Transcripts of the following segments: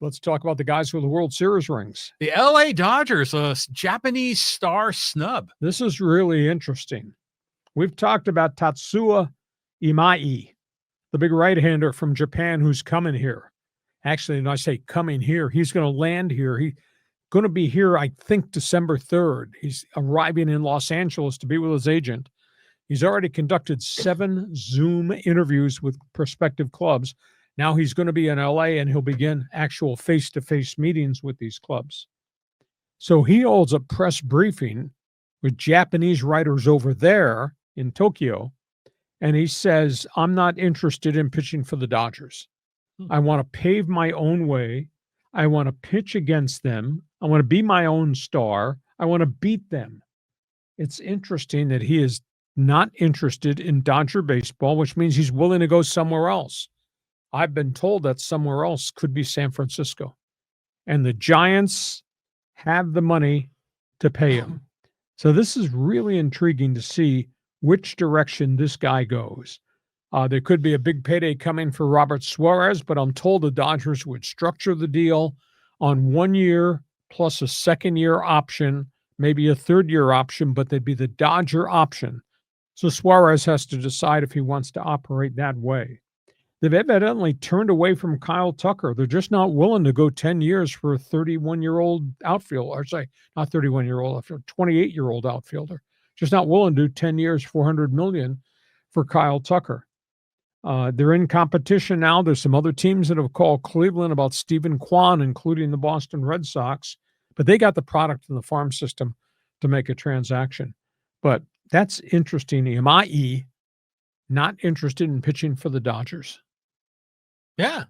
Let's talk about the guys with the World Series rings. The LA Dodgers, a Japanese star snub. This is really interesting. We've talked about Tatsuya Imai, the big right-hander from Japan who's coming here. Actually, when I say coming here, he's going to land here. He's going to be here, I think, December 3rd. He's arriving in Los Angeles to be with his agent. He's already conducted 7 Zoom interviews with prospective clubs. Now he's going to be in LA and he'll begin actual face-to-face meetings with these clubs. So he holds a press briefing with Japanese writers over there in Tokyo, and he says, I'm not interested in pitching for the Dodgers. I want to pave my own way. I want to pitch against them. I want to be my own star. I want to beat them. It's interesting that he is not interested in Dodger baseball, which means he's willing to go somewhere else. I've been told that somewhere else could be San Francisco. And the Giants have the money to pay him. So this is really intriguing to see which direction this guy goes. There could be a big payday coming for Robert Suarez, but I'm told the Dodgers would structure the deal on 1 year plus a second-year option, maybe a third-year option, but they'd be the Dodger option. So Suarez has to decide if he wants to operate that way. They've evidently turned away from Kyle Tucker. They're just not willing to go 10 years for a 31-year-old outfielder. Or sorry, not 31-year-old outfielder, 28-year-old outfielder. Just not willing to do 10 years, $400 million for Kyle Tucker. They're in competition now. There's some other teams that have called Cleveland about Stephen Kwan, including the Boston Red Sox, but they got the product in the farm system to make a transaction. But that's interesting. Imai not interested in pitching for the Dodgers. Yeah,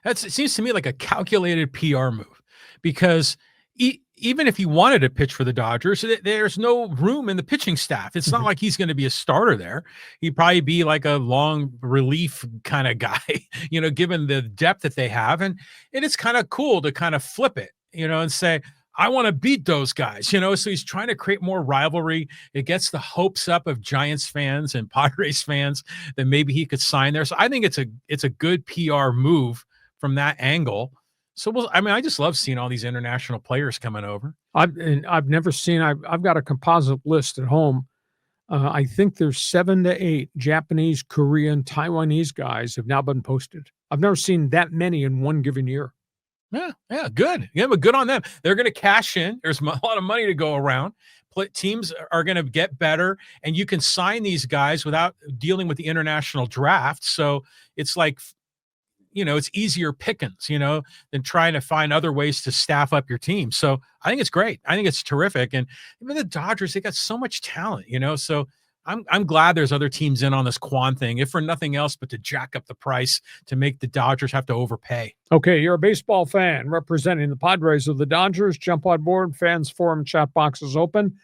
it seems to me like a calculated PR move, because even if he wanted to pitch for the Dodgers, there's no room in the pitching staff. It's not like he's going to be a starter there. He'd probably be like a long relief kind of guy, given the depth that they have. And it's kind of cool to kind of flip it, and say, I want to beat those guys, so he's trying to create more rivalry. It gets the hopes up of Giants fans and Padres fans that maybe he could sign there. So I think it's a good PR move from that angle. So I just love seeing all these international players coming over. I've never seen. I've got a composite list at home. I think there's 7 to 8 Japanese, Korean, Taiwanese guys have now been posted. I've never seen that many in one given year. Yeah, good. Yeah, but good on them. They're going to cash in. There's a lot of money to go around. Teams are going to get better, and you can sign these guys without dealing with the international draft. So it's like, it's easier pickings, than trying to find other ways to staff up your team. So I think it's great. I think it's terrific. And even the Dodgers, they got so much talent, so I'm glad there's other teams in on this Kwan thing, if for nothing else but to jack up the price to make the Dodgers have to overpay. Okay, you're a baseball fan representing the Padres or the Dodgers. Jump on board. Fans Forum chat box is open.